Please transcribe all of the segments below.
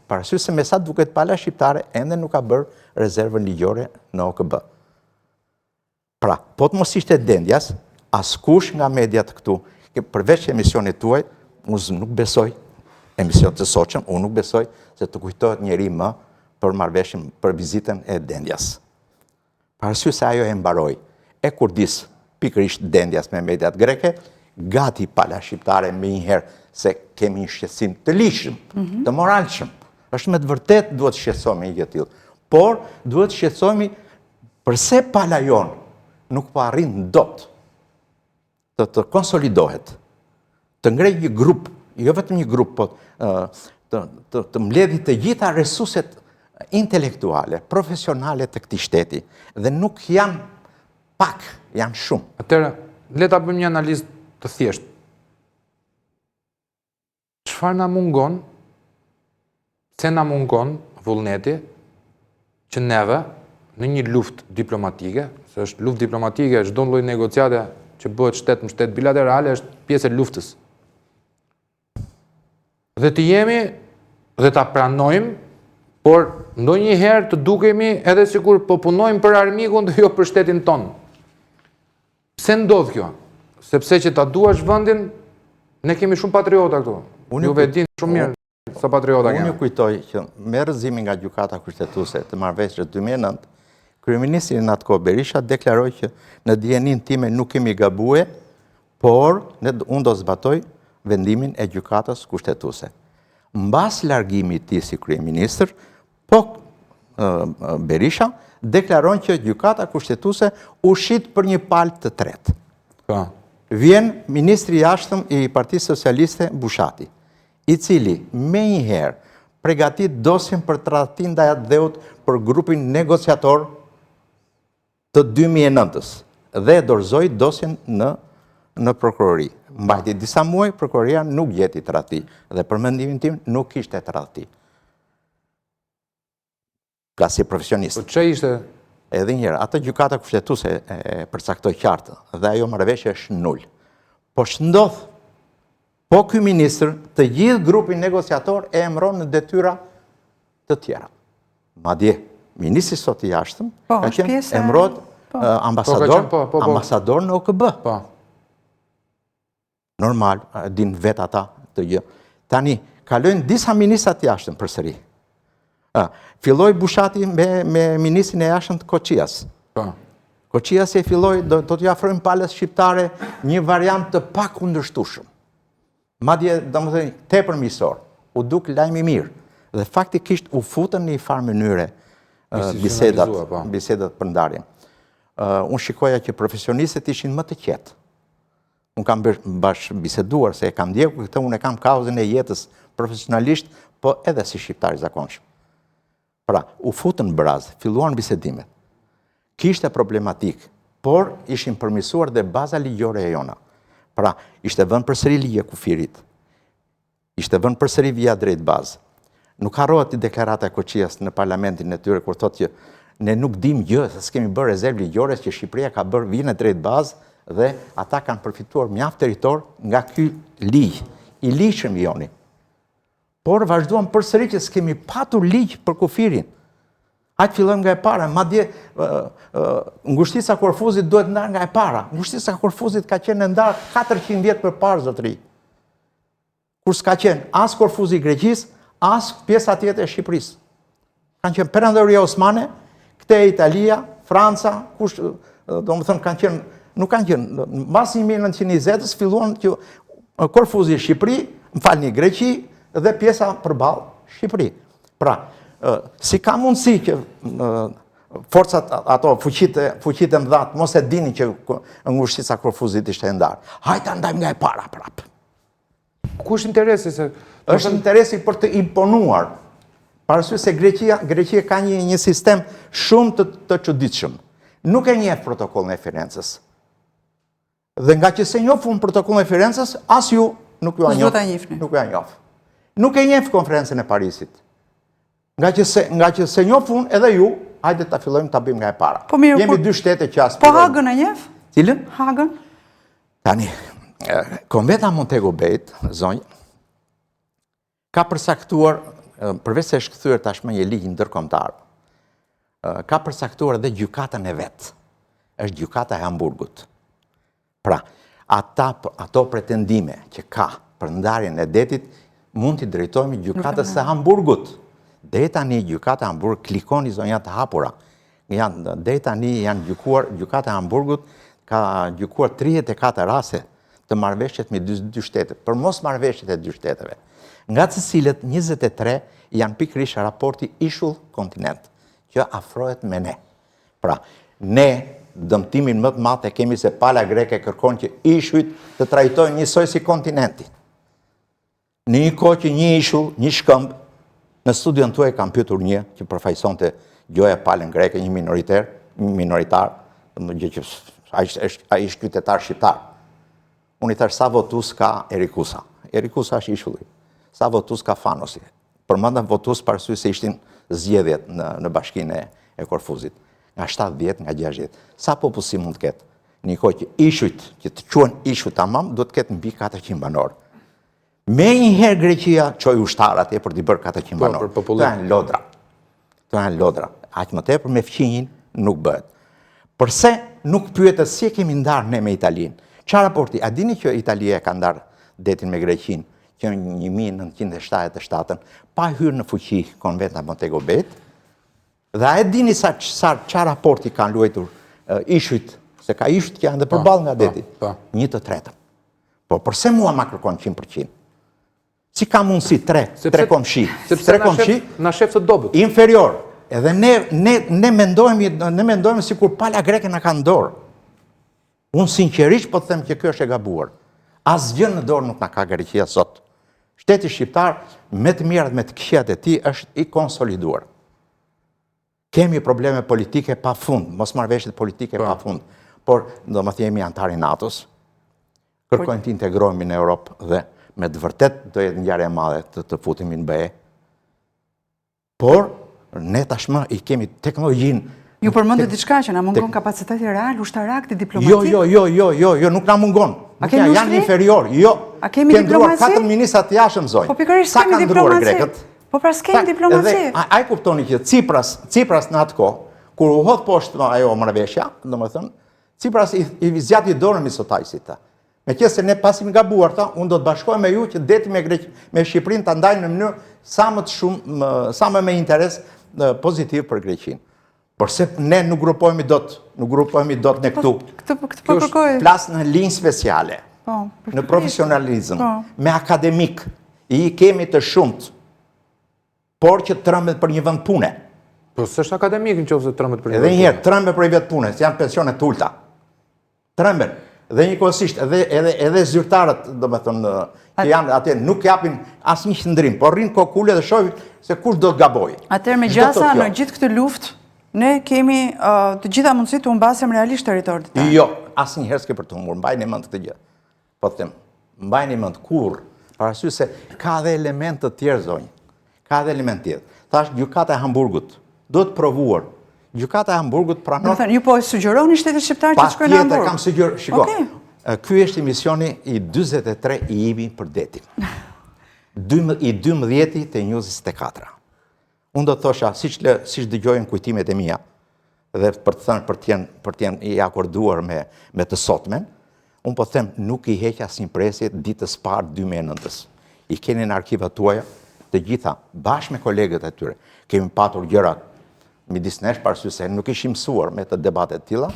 Parasysh se me sa duket pala shqiptare ende nuk ka bërë rezervën ligjore në OKB. Pra, po të mos ishte Dendjas, askush nga mediat këtu, përveç emisionit tuaj, unë nuk besoj, emision të Soçëm, unë nuk besoj se të kujtohet njeri më për marrëveshjen për vizitën e Dendjas. Parasysh se ajo e mbaroi. E kur dis pikërisht Dendjas me mediat greke, gati pala shqiptare me njëherë se kemi një shqetësim të lishëm, të moralshëm. Është me të vërtet duhet shqetësohemi një gjë tillë. Por duhet shqetësohemi përse pala jon nuk po arrin dot të konsolidohet, të ngrej një grup, jo vetëm një grup, po të mbledhë të gjitha resurset intelektuale, profesionale të këtij shteti, dhe nuk janë pak, janë shumë. Atëherë, le ta bëjmë një analizë të thjeshtë. Çfarë na mungon? Se na mungon vullneti që neve në një luftë diplomatike, se është luftë diplomatike, çdo lloj negociate që bëhet shtet në shtet bilaterale është pjesë e luftës. Dhe të jemi dhe ta pranojmë, por ndonjëherë të dukemi edhe sikur po punojmë për armikun dhe jo për shtetin tonë. Pse ndodh kjo? Sepse që ta duash vendin, ne kemi shumë patriota këtu. Juve e dini shumë mirë sa patriota kemi. Unë ju kujtoj që me rrëzimin nga gjykata kushtetuese të marrëveshjes 2009, kryeministri në atë kohë Berisha deklaroi që në dijenin time nuk kemi gabue, por unë do zbatoj vendimin e gjykatës kushtetuese. Mbas largimit të tij si kryeministër, Berisha deklaron që gjykata kushtetuese u shit për një palë të tretë. Vjen ministri i jashtëm i Partisë Socialiste Bushati, i cili menjëherë përgatit dosjen për tradhtim ndaj atë dheut për grupin negociator të 2009-s dhe dorëzoi dosjen në prokurori. Mbajti disa muaj, prokuroria nuk gjeti tradhti dhe për mendimin tim nuk kishte tradhti. Plasi profesionist. Po ç'ishte ishte? Edhe njëherë, atë gjykata kushtetuese e përcaktoi qartë dhe ajo marrëveshje është nul. Po ç'ndodh? Po ky ministër të gjithë grupin negociator e emëron në detyra të tjera. Madje ministri sot i jashtëm ka qenë emërohet ambasador në OKB. Normal, din vet ata të gjë. Tani kalojnë disa ministra të jashtëm përsëri. Filloi Bushati me ministrin e jashtëm të Koçias. Koçias e filloi do t'ju afrojmë palës shqiptare një variant të pakundërshtueshëm. Madje domethënë tepër miqësor, u duk lajm i mirë dhe faktikisht u futën në një farë mënyre bisedat për ndarjen. Unë shikoja që profesionistët ishin më të qetë. Unë kam bashkë biseduar se e kam ndjekur këtë, unë e kam kauzën e jetës profesionalisht, po edhe si shqiptar i zakonshëm. Pra, u futën braz, filluan bisedimet. Kishte problematik, por ishin përmirësuar dhe baza ligjore e jona. Pra, ishte vënë përsëri ligje kufirit. Ishte vënë përsëri vija drejt bazë. Nuk harrohet i deklarata e Koçias në parlamentin e tyre kur thotë që ne nuk dim gjë, se s'kemi bërë rezervë ligjore, që Shqipëria ka bërë vijën e drejt bazë dhe ata kanë përfituar mjaft territor nga ky ligj, i ligjshëm i joni. Por vazhduam përsëri që s'kemi patur ligj për kufirin. Hajtë fillojmë nga e para, madje ngushtica Korfuzit duhet ndarë nga e para. Ngushtica Korfuzit ka qenë ndarë 400 vjet përpara, zotëri. Kur s'ka qenë as Korfuzi i Greqisë, as pjesa tjetër e Shqipërisë. Kanë qenë Perandoria Osmane, këte Italia, Franca, domethënë kanë qenë, nuk kanë qenë, mbas 1920-s filluan që Korfuzi i Shqipëri, më falni, Greqi dhe pjesa përballë Shqipëri. Pra, si ka mundësi që forcat ato fuqitë e mëdha mos e dinin që ngushtica Korfuzit ishte ndarë. Hajta ndajmë nga e para prapë. Ku është interesi se është interesi për të imponuar. Parasysh se Greqia ka një sistem shumë të çuditshëm. Nuk e njeh protokollin e Firencës. Dhe nga që se njoh unë protokollin e Firencës, as ju nuk ju njoh. Nuk e njeh konferencën e Parisit. Nga që se njoh unë edhe ju, hajde ta fillojmë ta bëjmë nga e para. Jemi dy shtete që aspirojnë. Po Hagën e njeh? Cilën? Hagën. Tani, Konventa Montego Bay, zonjë, ka përcaktuar përveç se është kthyer tashmë një ligj ndërkombëtar, ka përcaktuar edhe gjykatën e vet. Është gjykata e Hamburgut. Pra, ato pretendime që ka për ndarjen e detit mund t'i drejtojmë gjykatës së Hamburgut. Deri tani gjykata e Hamburgut, klikoni zonja të hapura. Deri tani janë gjykuar, gjykata e Hamburgut ka gjykuar 34 raste të marrëveshjet me dy shtete, për mos marrëveshjet e dy shteteve. Nga të cilët 23 janë pikërisht raporti ishull-kontinent, që afrohet me ne. Pra, ne dëmtimin më të madh e kemi se pala greke kërkon që ishujt të trajtojnë njësoj si kontinentin. Në një kohë që një ishull, një shkëmb, në studion tuaj kam pyetur një që përfaqësonte gjoja palën greke, një minoritar, ai është qytetar shqiptar. Unë i thash sa votus ka Erikusa. Erikusa është ishulli. Sa votus ka Fanosi. Përmendëm votus për arsye se ishin zgjedhjet në bashkinë e Korfuzit. Nga 70, nga 60. Sa popullsi mund të ketë? Një kohë që ishujt, që të quhen ishuj tamam, do të ketë mbi 400 banor. Me njëherë Greqia çoi ushtar atje për t'i bërë 400 banor. Këto janë lodra. Këto janë lodra. Aq më tepër me fqinjin nuk bëhet. Përse nuk pyetet si e kemi ndarë ne me Italinë? Çfarë raporti? A dini që Italia ka ndarë detin me Greqinë që në 1977 pa hyrë në fuqi konventa Montego Bay? Dhe a e dini sa çfarë raporti kanë luajtur ishujt, se ka ishujt që janë dhe përballë nga deti? 1/3. Po përse mua ma kërkon 100%? Si ka mundësi 3 komshi? Sepse na shef të dobët. Inferior. Edhe ne mendojmë si kur pala greke na ka në dorë. Unë sinqerisht po të them që kjo është e gabuar. Asgjë në dorë nuk na ka Greqia sot. Shteti shqiptar me të mirat me të këqijat e tij është i konsoliduar. Kemi probleme politike pa fund, mos marrëveshjet politike pa fund. Por domethënë jemi antar i NATO-s. Kërkojnë të integrohemi në Europë dhe me të vërtet do jetë ngjarje e madhe të futemi në BE. Por ne tashmë i kemi teknologjinë. Ju përmendët diçka që na mungon kapaciteti real, ushtarak, diplomatik? Jo, nuk na mungon. A kemi ushtri? Janë inferior. Jo. A kemi ndruar diplomaci? 4 ministrat të jashtëm zonjë. Po pikërisht sa kemi kanë ndruar diplomaci. grekët? Po pra s'kemi diplomaci. A i kuptoni që Cipras në atë kohë, kur u hodh poshtë ajo marrëveshja, domethënë, Cipras i zgjati dorën Mitsotakis. Meqense ne pasim gabuar ta, unë do të bashkohem me ju që deti me Shqipërinë ta ndajmë në mënyrë sa më me interes pozitiv për Greqinë. Por se ne nuk grupohemi dot ne këtu. Këtë po kërkoj. Flas në linjë speciale. Në profesionalizëm, me akademik, i kemi të shumt, por që trembet për një vend pune. Po s'është akademik nëse trembet për një vend pune. Edhe një herë trembet për një vend pune, janë pensione të ulta. Trembet. Dhe njëkohësisht edhe zyrtarët, domethënë, që janë atje nuk japin asnjë qëndrim, por rrinë kokule dhe shohin se kush do të gabojë. Atëherë me gjasa në gjithë këtë luftë, ne kemi të gjitha mundësitë të humbasim realisht territorin tonë. Jo, asnjëherë s'ke për të humbur, mbajini mend këtë gjë. Po them, mbajini mend kurrë, parasysh se ka dhe elemente të tjerë zonjë. Ka dhe elemente tjerë. Thash gjykata e Hamburgut, do të provuar. Gjykata e Hamburgut pranon. Do të thënë, ju po sugjeroni shtetit shqiptar që të shkojnë në Hamburg? Kam sugjeruar, shiko. Ky është emisioni i 43 i IBI për detin. I 12 te 24. Unë do të thosha, siç dëgjojnë kujtimet e mia, dhe për të thënë për të i akorduar me të sotmen, unë po them nuk i heq asnjë presje ditës parë 2009-s. I keni në arkivat tuaja të gjitha, bashkë me kolegët e tyre. Kemi patur gjëra midis nesh parasysh se nuk ishim mësuar me të debatet të tilla.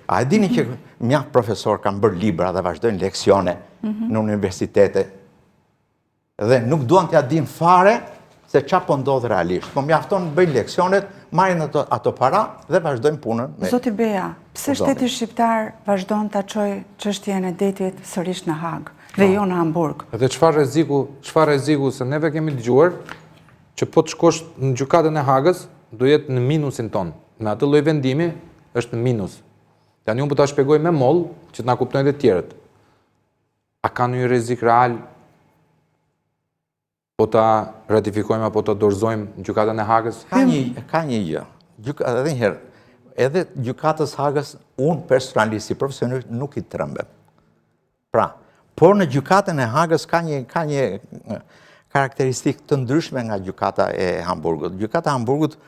A e dini që mjaft profesor kanë bërë libra dhe vazhdojnë leksione në universitete dhe nuk duan t'ja dinë fare se çfarë po ndodh realisht. Po mjafton bëjnë leksionet, marrin ato para dhe vazhdojnë punën. Zoti Beja, pse shteti shqiptar vazhdon ta çojë çështjen e detit sërish në Hag dhe jo në Hamburg? Dhe çfarë rreziku se neve kemi dëgjuar që po të shkosh në gjykatën e Hagës do jetë në minusin ton. Me atë lloj vendimi është në minus. Tani unë po ta shpjegoj me moll që të na kuptojnë të tjerët. A ka ndonjë rrezik real po ta ratifikojmë apo ta dorëzojmë në gjykatën e Hagës? Ka një gjë. Edhe një herë, edhe gjykatës Hagës unë personalisht si profesionist nuk i trembem. Pra, por në gjykatën e Hagës ka karakteristikë të ndryshme nga gjykata e Hamburgut. Gjykata e Hamburgut